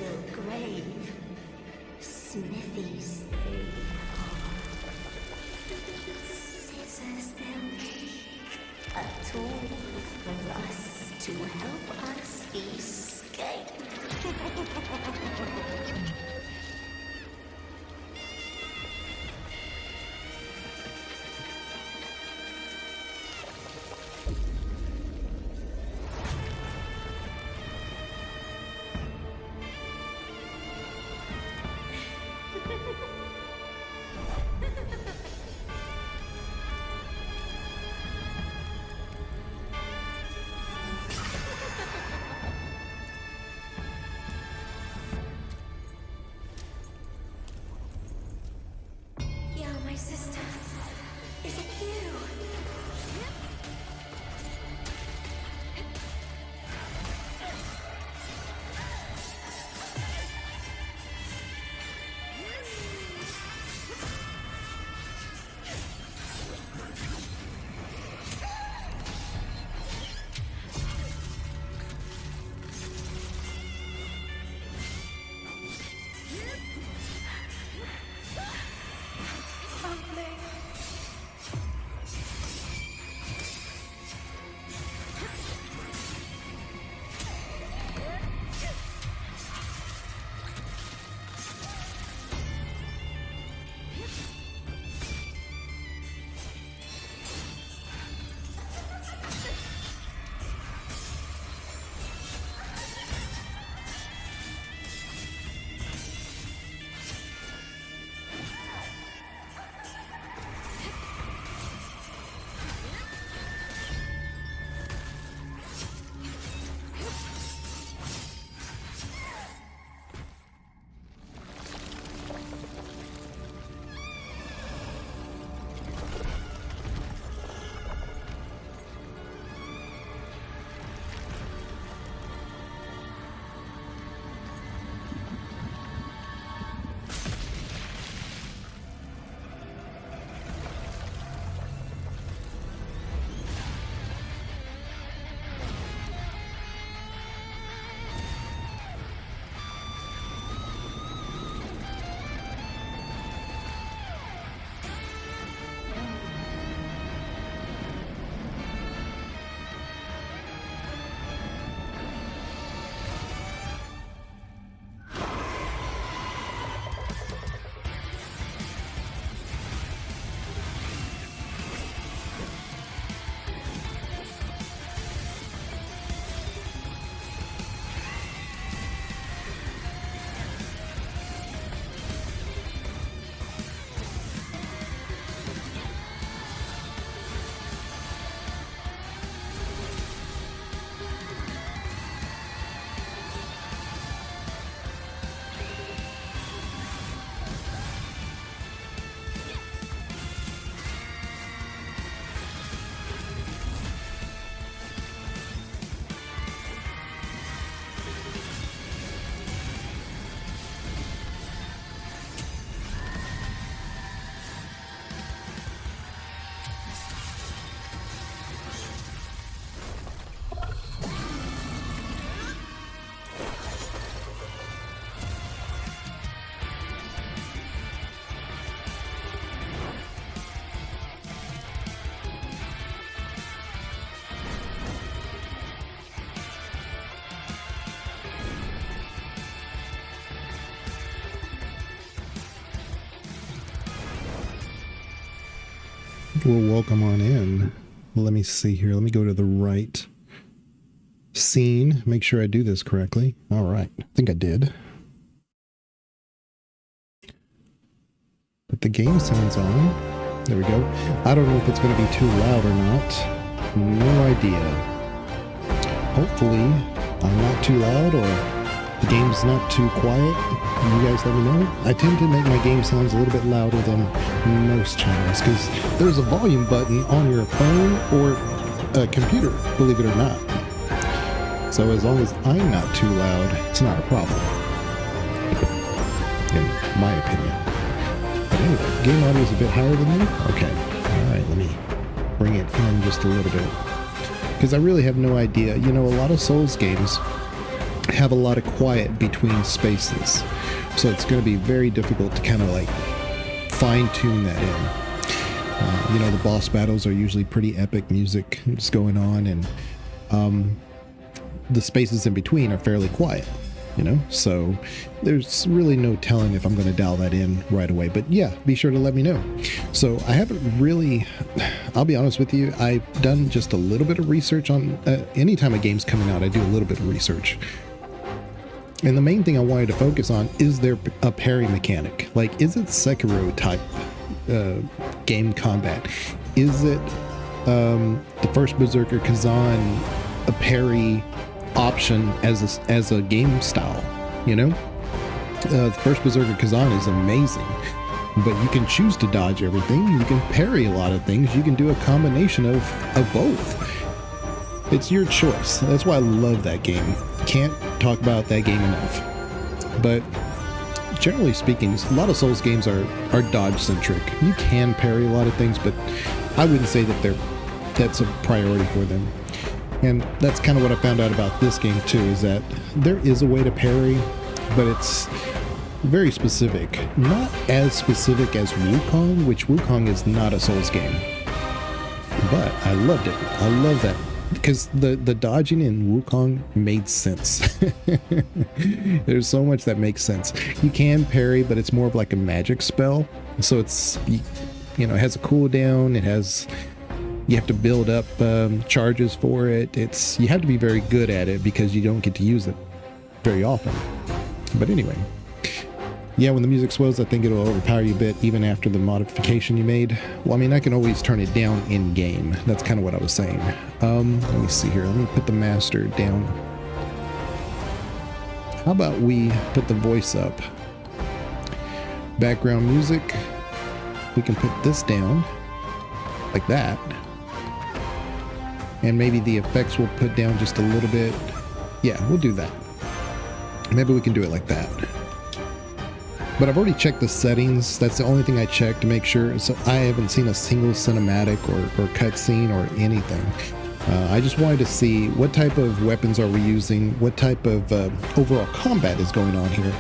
till grave. Smithies they are. Scissors they'll make. A tool for us to help us escape. My sister, is it you? Well, welcome on in. Let me see here. Let me go to the right scene. Make sure I do this correctly. All right. I think I did. Put the game sounds on. There we go. I don't know if it's going to be too loud or not. No idea. Hopefully, I'm not too loud or the game's not too quiet. You guys let me know. I tend to make my game sounds a little bit louder than most channels because there's a volume button on your phone or a computer, believe it or not. So as long as I'm not too loud, it's not a problem, in my opinion. But anyway, game audio is a bit higher than me? Okay. Alright, let me bring it in just a little bit. Because I really have no idea. You know, a lot of Souls games have a lot of quiet between spaces. So it's going to be very difficult to kind of like fine tune that in. You know, the boss battles are usually pretty epic music that's going on, and the spaces in between are fairly quiet, you know? So there's really no telling if I'm going to dial that in right away. But yeah, be sure to let me know. So I haven't really, I'll be honest with you, I've done just a little bit of research on, anytime a game's coming out, I do a little bit of research. And the main thing I wanted to focus on, is there a parry mechanic? Like, is it Sekiro type game combat? Is it the first Berserker Kazan a parry option as a game style? You know, the first Berserker Kazan is amazing, but you can choose to dodge everything. You can parry a lot of things. You can do a combination of both. It's your choice. That's why I love that game. Can't talk about that game enough. But generally speaking, a lot of Souls games are dodge centric. You can parry a lot of things, but I wouldn't say that that's a priority for them. And that's kind of what I found out about this game too, is that there is a way to parry, but it's very specific. Not as specific as Wuchang, which Wuchang is not a Souls game. But I loved it. I love that. Because the dodging in Wukong made sense. There's so much that makes sense. You can parry, but it's more of like a magic spell. So it's, you know, it has a cooldown. It has, you have to build up charges for it. You have to be very good at it because you don't get to use it very often. But anyway, yeah, when the music swells, I think it'll overpower you a bit even after the modification you made. Well, I mean, I can always turn it down in game. That's kind of what I was saying. Let me see here. Let me put the master down. How about we put the voice up? Background music. We can put this down like that. And maybe the effects we'll put down just a little bit. Yeah, we'll do that. Maybe we can do it like that. But I've already checked the settings. That's the only thing I checked to make sure. So I haven't seen a single cinematic or cutscene or anything. I just wanted to see what type of weapons are we using, what type of overall combat is going on here.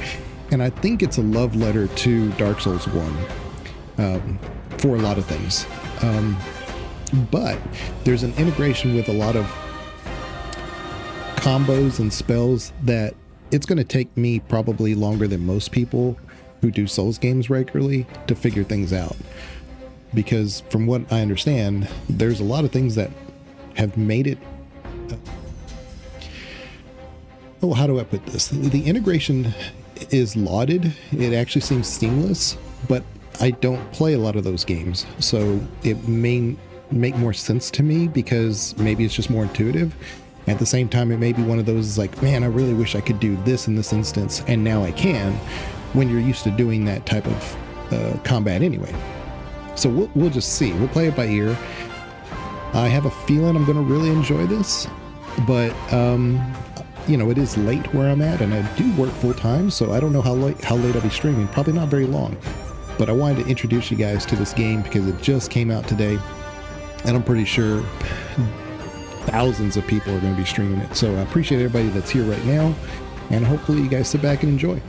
And I think it's a love letter to Dark Souls 1 for a lot of things. But there's an integration with a lot of combos and spells that it's going to take me probably longer than most people who do Souls games regularly to figure things out. Because from what I understand, there's a lot of things that have made it... oh, how do I put this? The integration is lauded. It actually seems seamless, but I don't play a lot of those games. So it may make more sense to me because maybe it's just more intuitive. At the same time, it may be one of those like, man, I really wish I could do this in this instance, and now I can, when you're used to doing that type of combat anyway. So we'll just see. We'll play it by ear. I have a feeling I'm going to really enjoy this, but you know, it is late where I'm at, and I do work full time, so I don't know how late I'll be streaming. Probably not very long. But I wanted to introduce you guys to this game because it just came out today, and I'm pretty sure thousands of people are going to be streaming it. So I appreciate everybody that's here right now, and hopefully you guys sit back and enjoy.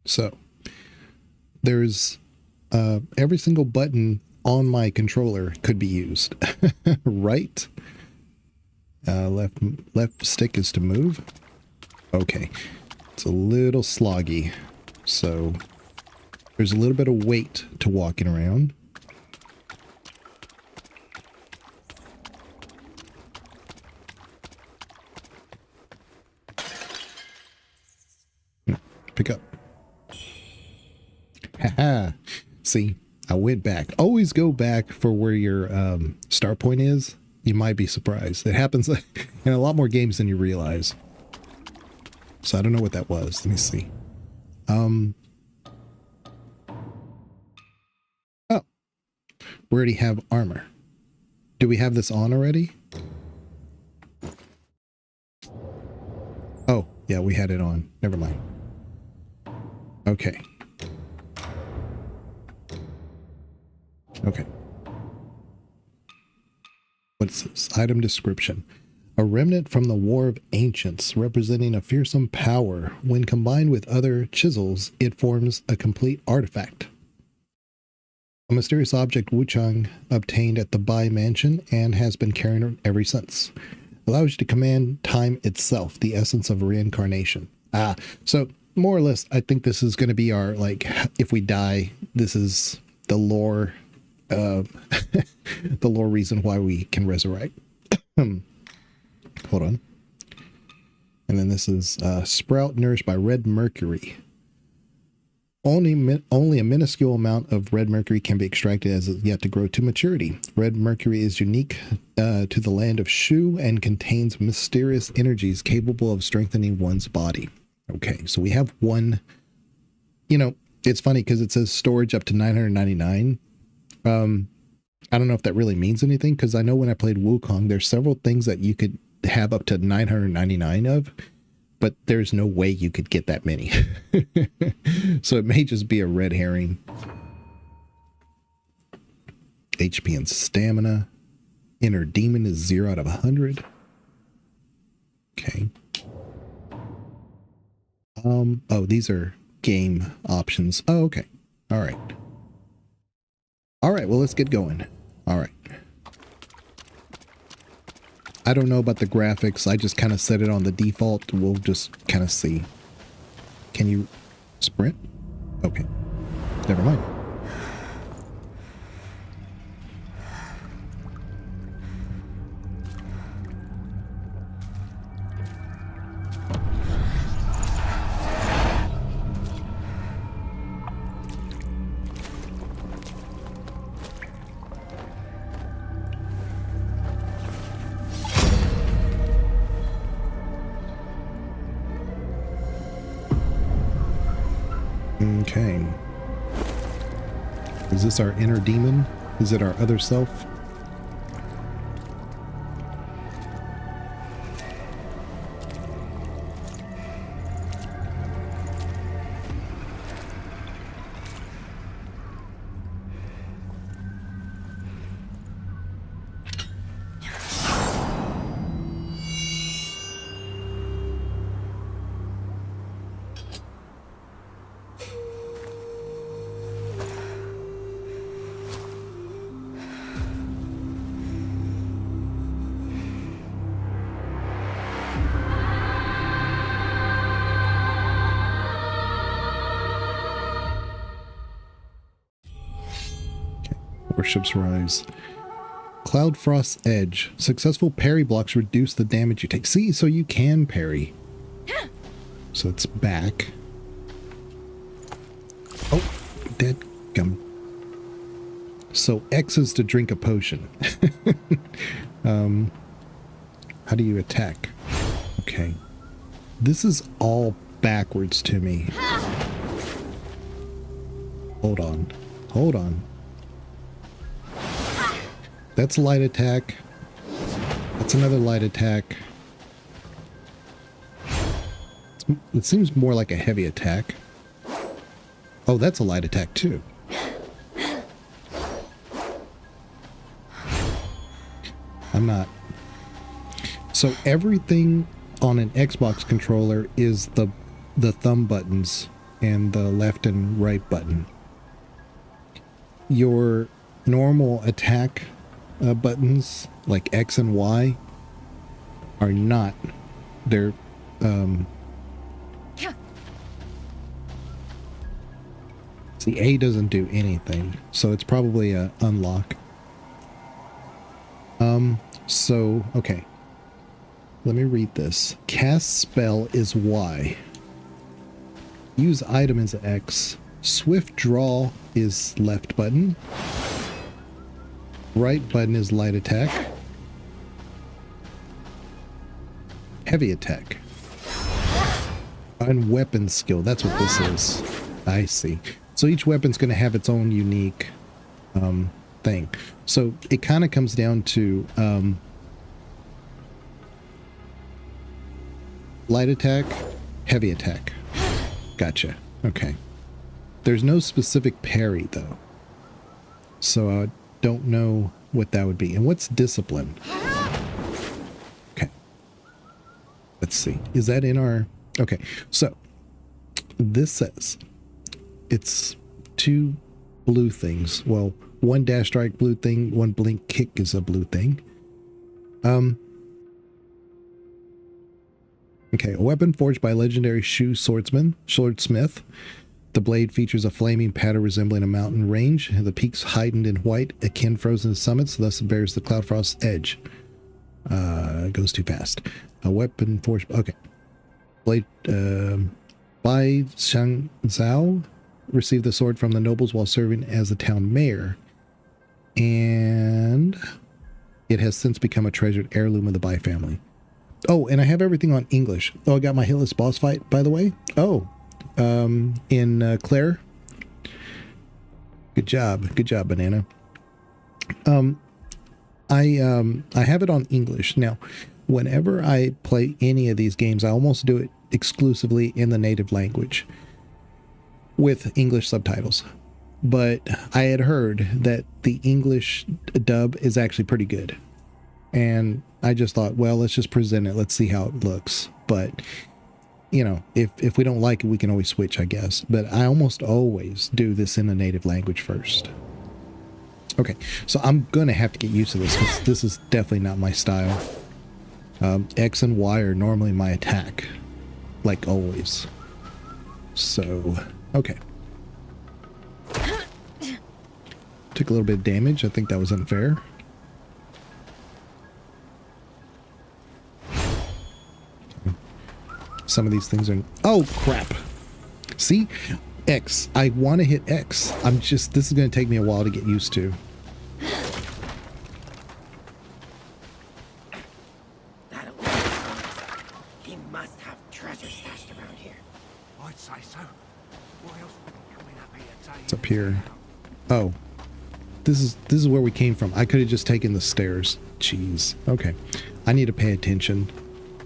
So there's every single button on my controller could be used. Right? Left stick is to move. Okay. It's a little sloggy. So there's a little bit of weight to walking around. Pick up. Haha. See, I went back. Always go back for where your start point is. You might be surprised. It happens in a lot more games than you realize. So I don't know what that was. Let me see. Oh. We already have armor. Do we have this on already? Oh, yeah, we had it on. Never mind. Okay. Okay. What's this? Item description. A remnant from the War of Ancients, representing a fearsome power. When combined with other chisels, it forms a complete artifact. A mysterious object Wuchang obtained at the Bai Mansion and has been carrying ever since. Allows you to command time itself, the essence of reincarnation. So more or less, I think this is going to be our, like, if we die, this is the lore, the lore reason why we can resurrect. Hold on. And then this is sprout nourished by red mercury. Only a minuscule amount of red mercury can be extracted as it's yet to grow to maturity. Red mercury is unique to the land of Shu and contains mysterious energies capable of strengthening one's body. Okay, so we have one. You know, it's funny because it says storage up to 999. I don't know if that really means anything, because I know when I played Wuchang, there's several things that you could have up to 999 of, but there's no way you could get that many. So it may just be a red herring. HP and stamina. Inner demon is 0 out of 100. Okay. Oh, these are game options. Oh, okay. All right. All right, well, let's get going. All right. I don't know about the graphics. I just kind of set it on the default. We'll just kind of see. Can you sprint? Okay. Never mind. Okay. Is this our inner demon? Is it our other self? Ship's rise. Cloud Frost's Edge. Successful parry blocks reduce the damage you take. See, so you can parry. So it's back. Oh, dead gum. So X is to drink a potion. How do you attack? Okay. This is all backwards to me. Hold on. Hold on. That's a light attack. That's another light attack. It seems more like a heavy attack. Oh, that's a light attack too. I'm not. So everything on an Xbox controller is the thumb buttons and the left and right button. Your normal attack buttons like X and Y are not. They're see, A doesn't do anything, so it's probably a unlock. So okay, let me read this. Cast spell is Y. Use item is X. Swift draw is left button. Right button is light attack. Heavy attack. And weapon skill. That's what this is. I see. So each weapon's going to have its own unique thing. So it kind of comes down to light attack, heavy attack. Gotcha. Okay. There's no specific parry though. So I don't know what that would be. And what's discipline? Okay. Let's see. Is that in our... Okay. So this says it's 2 blue things. Well, 1 dash strike blue thing, 1 blink kick is a blue thing. Okay, a weapon forged by legendary swordsmith. The blade features a flaming pattern resembling a mountain range. The peaks heightened in white, akin frozen summits, thus it bears the Cloudfrost edge. It goes too fast. A weapon forged... Okay. Blade... Bai Shang Zhao received the sword from the nobles while serving as the town mayor. And it has since become a treasured heirloom of the Bai family. Oh, and I have everything on English. Oh, I got my hitless boss fight, by the way. Oh, in Claire. Good job, Banana. I have it on English. Now, whenever I play any of these games, I almost do it exclusively in the native language with English subtitles. But I had heard that the English dub is actually pretty good. And I just thought, well, let's just present it. Let's see how it looks. But, you know, if we don't like it, we can always switch, I guess. But I almost always do this in the native language first. Okay, so I'm going to have to get used to this because this is definitely not my style. X and Y are normally my attack, like always. So, okay. Took a little bit of damage. I think that was unfair. Some of these things are... Oh, crap. See? X. I want to hit X. I'm just... This is going to take me a while to get used to. He must have treasure stashed around here. I'd say so. What else would be coming up here today? It's up here. Oh. This is where we came from. I could have just taken the stairs. Jeez. Okay. I need to pay attention.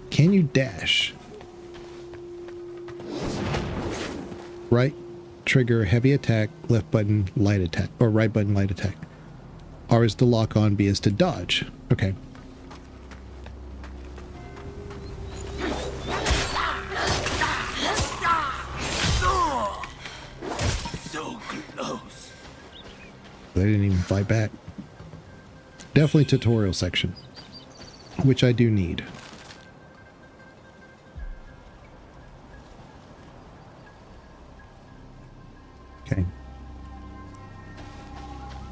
Can you dash? Right trigger heavy attack, left button light attack, or right button light attack. R is to lock on, B is to dodge. Okay. So close. They didn't even fight back. Definitely tutorial section, which I do need. Okay.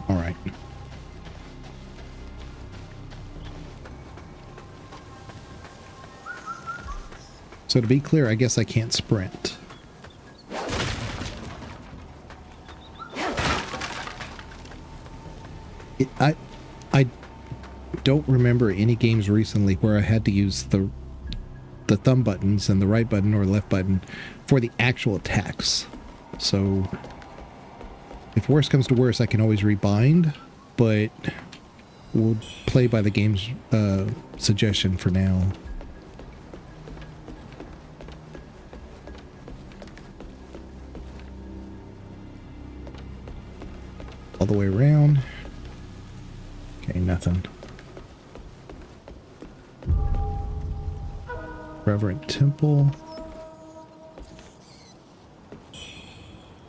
All right. So to be clear, I guess I can't sprint. I don't remember any games recently where I had to use the thumb buttons and the right button or left button for the actual attacks. So if worse comes to worse, I can always rebind, but we'll play by the game's suggestion for now. All the way around. Okay, nothing. Reverent Temple.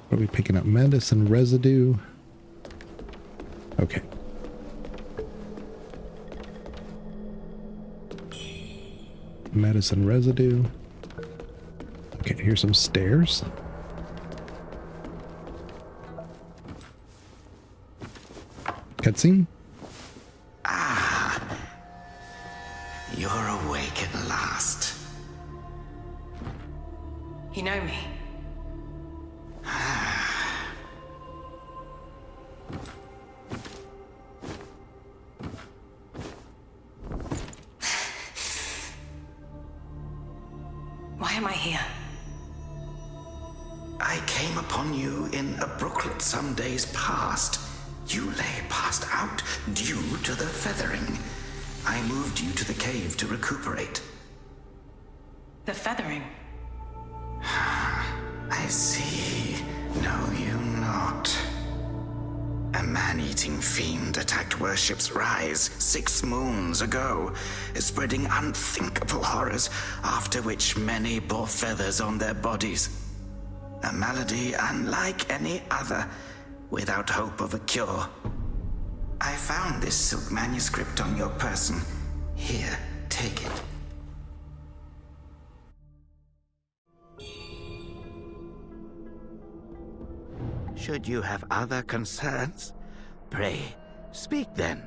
What are we picking up? Medicine residue. Okay. Medicine residue. Okay, here's some stairs. Cutscene. You're awake at last. You know me? Why am I here? I came upon you in a brooklet some days past. You lay passed out due to the feathering. I moved you to the cave to recuperate. The feathering. I see. Know you not. A man-eating fiend attacked Worship's Rise 6 moons ago, spreading unthinkable horrors, after which many bore feathers on their bodies. A malady unlike any other, without hope of a cure. I found this silk manuscript on your person. Here, take it. Should you have other concerns, pray, speak then.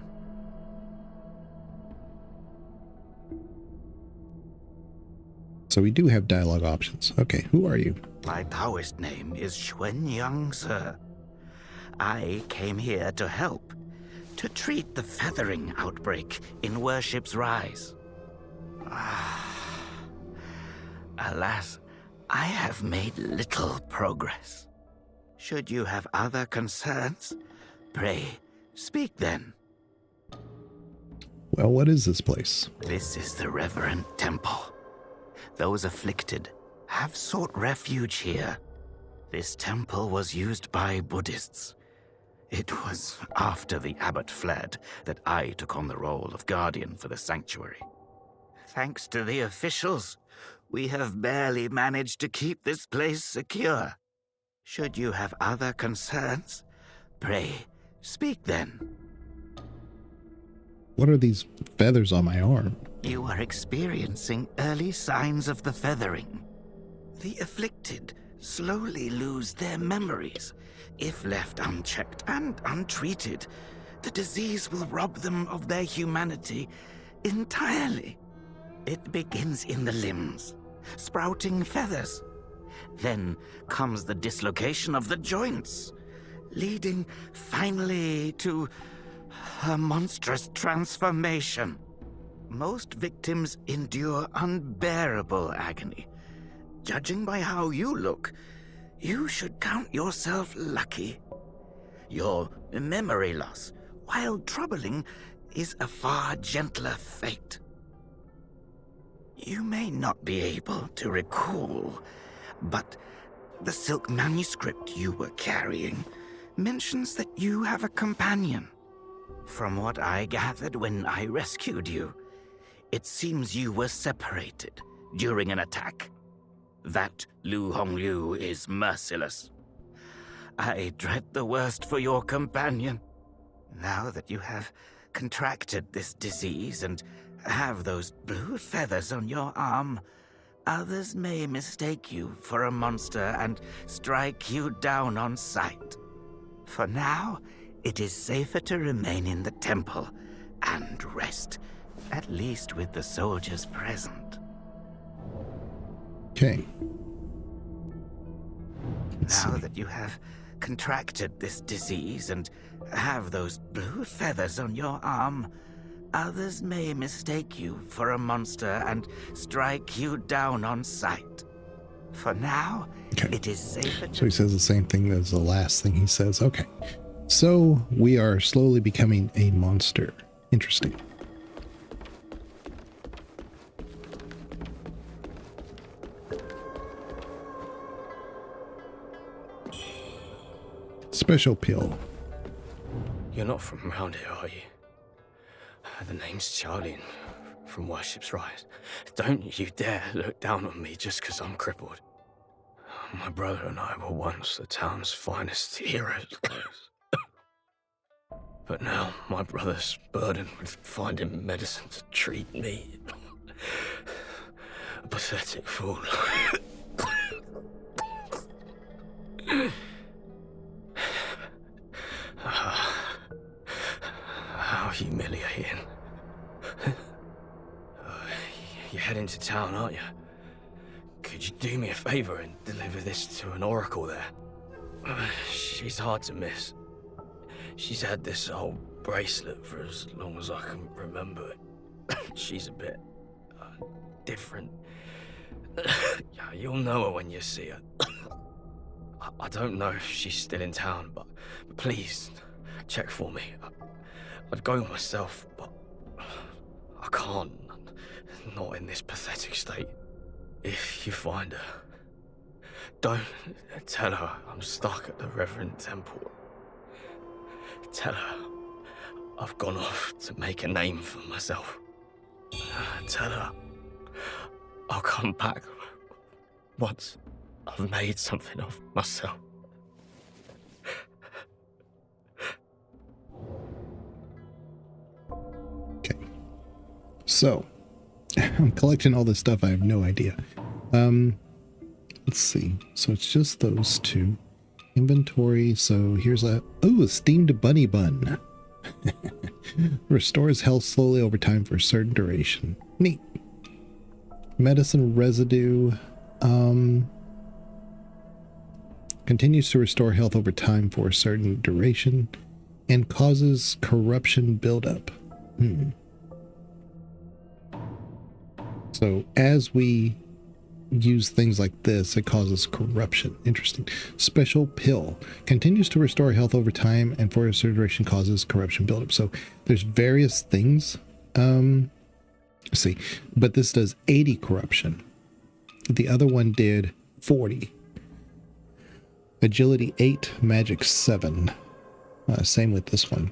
So we do have dialogue options. Okay, who are you? My Taoist name is Xuanyang, sir. I came here to help, to treat the feathering outbreak in Worship's Rise. Alas, I have made little progress. Should you have other concerns, pray, speak then. Well, what is this place? This is the Reverend Temple. Those afflicted have sought refuge here. This temple was used by Buddhists. It was after the abbot fled that I took on the role of guardian for the sanctuary. Thanks to the officials, we have barely managed to keep this place secure. Should you have other concerns, pray, speak then. What are these feathers on my arm? You are experiencing early signs of the feathering. The afflicted slowly lose their memories. If left unchecked and untreated, the disease will rob them of their humanity entirely. It begins in the limbs, sprouting feathers. Then comes the dislocation of the joints, leading finally to a monstrous transformation. Most victims endure unbearable agony. Judging by how you look, you should count yourself lucky. Your memory loss, while troubling, is a far gentler fate. You may not be able to recall, but the silk manuscript you were carrying mentions that you have a companion. From what I gathered when I rescued you, it seems you were separated during an attack. That Lu Hongliu is merciless. I dread the worst for your companion. Now that you have contracted this disease and have those blue feathers on your arm, others may mistake you for a monster and strike you down on sight. For now, it is safer to remain in the temple and rest, at least with the soldiers present. Okay. Now that you have contracted this disease and have those blue feathers on your arm, others may mistake you for a monster and strike you down on sight. For now, it is safer to... So he says the same thing as the last thing he says. Okay. So we are slowly becoming a monster. Interesting. Special pill. You're not from around here, are you? The name's Charlie from Worship's Rise. Don't you dare look down on me just because I'm crippled. My brother and I were once the town's finest heroes. But now my brother's burdened with finding medicine to treat me. A pathetic fool. How humiliating. You're heading to town, aren't you? Could you do me a favor and deliver this to an oracle there? She's hard to miss. She's had this old bracelet for as long as I can remember. She's a bit different. You'll know her when you see her. I don't know if she's still in town, but please check for me. I'd go myself, but I can't. Not in this pathetic state. If you find her, don't tell her I'm stuck at the Reverend Temple. Tell her I've gone off to make a name for myself. Tell her I'll come back once I've made something of myself. Okay. So, I'm collecting all this stuff. I have no idea. Let's see. So it's just those two. Inventory. So here's a steamed bunny bun. Restores health slowly over time for a certain duration. Neat. Medicine residue. Continues to restore health over time for a certain duration and causes corruption buildup. So as we use things like this, it causes corruption. Interesting. Special pill continues to restore health over time and for a certain duration causes corruption buildup. So there's various things. Let's see, but this does 80 corruption. The other one did 40. Agility 8, magic 7. Same with this one.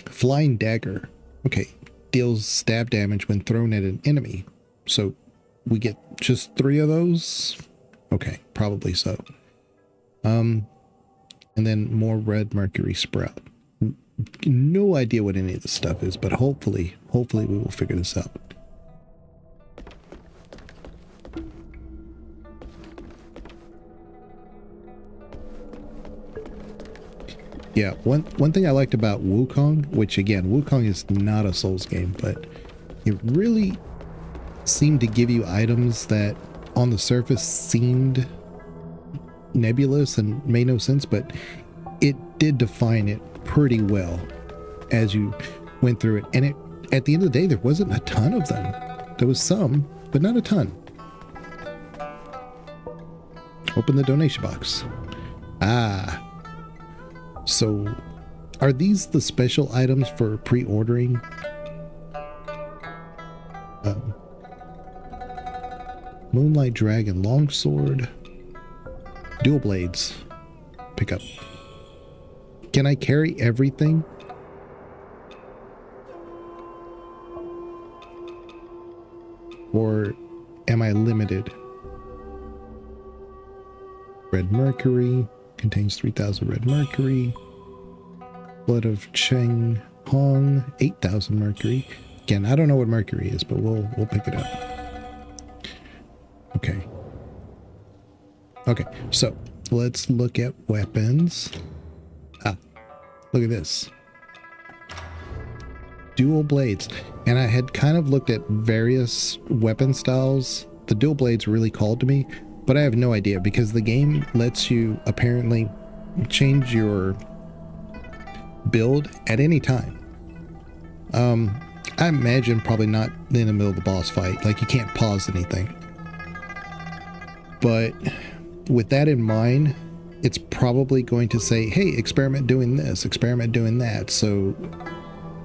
Flying dagger. Okay. Deals stab damage when thrown at an enemy. So we get just 3 of those? Okay, probably so. And then more red mercury sprout. No idea what any of this stuff is, but hopefully we will figure this out. Yeah, one thing I liked about Wuchang, which again, Wuchang is not a Souls game, but it really seemed to give you items that on the surface seemed nebulous and made no sense, but it did define it pretty well as you went through it. And at the end of the day, there wasn't a ton of them. There was some, but not a ton. Open the donation box. Ah. So, are these the special items for pre-ordering? Moonlight Dragon Longsword. Dual Blades. Pick up. Can I carry everything? Or am I limited? Red Mercury. Contains 3,000 red mercury. Blood of Cheng Hong, 8,000 mercury. Again, I don't know what mercury is, but we'll pick it up. Okay. Okay, so let's look at weapons. Ah, look at this. Dual blades. And I had kind of looked at various weapon styles. The dual blades really called to me. But I have no idea because the game lets you apparently change your build at any time. I imagine probably not in the middle of the boss fight. Like you can't pause anything. But with that in mind, it's probably going to say, hey, experiment doing this, experiment doing that. So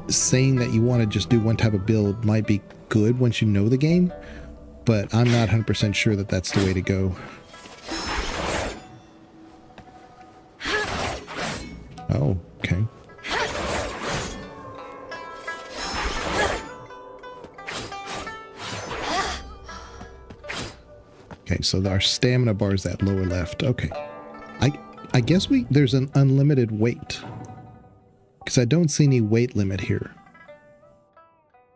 saying that you want to just do one type of build might be good once you know the game. But I'm not 100% sure that that's the way to go. Oh, okay. Okay, so our stamina bar is that lower left. Okay. I guess there's an unlimited weight. Because Because I don't see any weight limit here.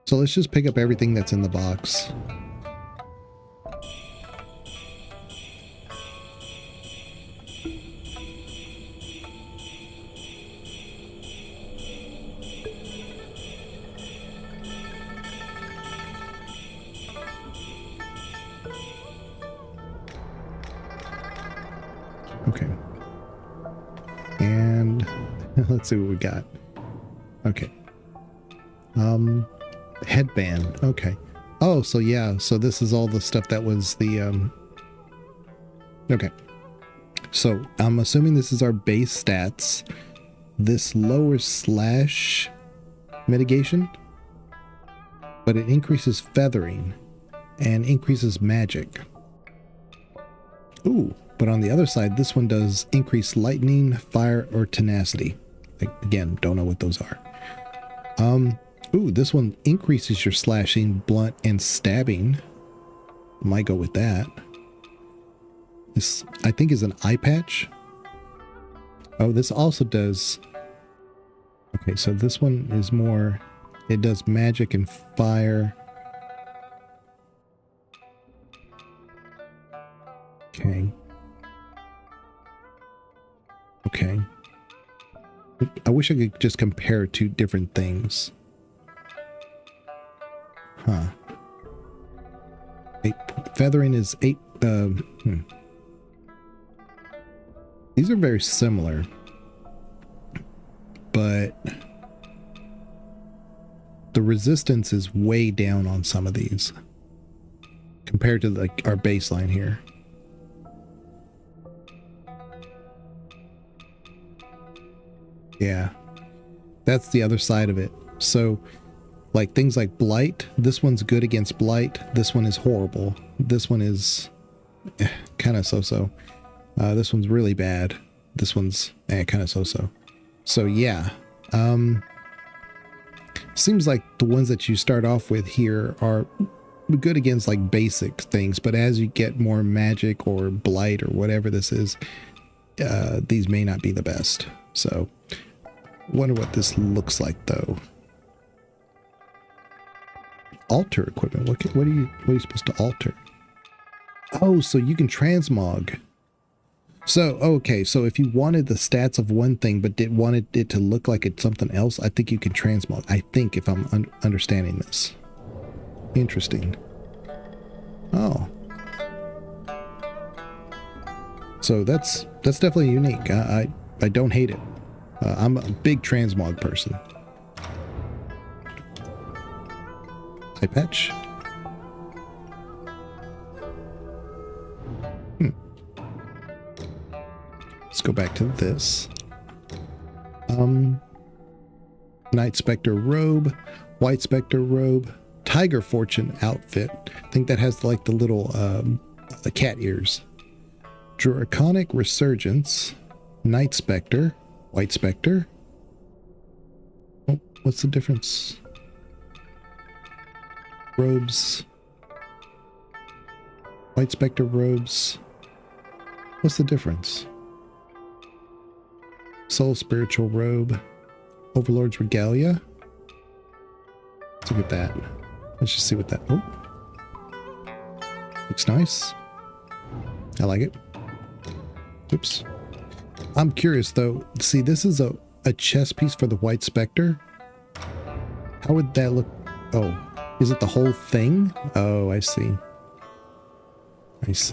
So let's just pick up everything that's in the box. Okay. And let's see what we got. Okay. Headband. Okay. Oh, so yeah. So this is all the stuff that was the, okay. So I'm assuming this is our base stats. This lowers slash mitigation, but it increases feathering and increases magic. Ooh. But on the other side, this one does increase lightning, fire, or tenacity. Again, don't know what those are. Ooh, this one increases your slashing, blunt, and stabbing. Might go with that. This, I think, is an eye patch. Oh, this also does... Okay, so this one is more... It does magic and fire. Okay. Okay. I wish I could just compare two different things. Huh. Feathering is 8. These are very similar. But the resistance is way down on some of these compared to like our baseline here. Yeah, that's the other side of it. So, like things like blight, this one's good against blight. This one is horrible. This one is kind of so-so. This one's really bad. This one's kind of so-so. So yeah, seems like the ones that you start off with here are good against like basic things, but as you get more magic or blight or whatever this is, these may not be the best. So. Wonder what this looks like though. Alter equipment. What are you supposed to alter? Oh, so you can transmog. So okay, so if you wanted the stats of one thing but wanted it to look like it's something else, I think you can transmog. I think, if I'm understanding this. Interesting. Oh. So that's definitely unique. I don't hate it. I'm a big transmog person. Eye patch. Let's go back to this. Night Spectre robe, White Spectre robe, Tiger Fortune outfit. I think that has like the little the cat ears. Draconic Resurgence, Night Spectre, White Spectre. Oh, what's the difference? Robes. White Spectre robes. What's the difference? Soul Spiritual robe. Overlord's Regalia. Let's look at that. Let's just see what that... Oh. Looks nice. I like it. Oops. I'm curious though. See, this is a chest piece for the White Spectre. How would that look? Oh, is it the whole thing? Oh, I see. I see.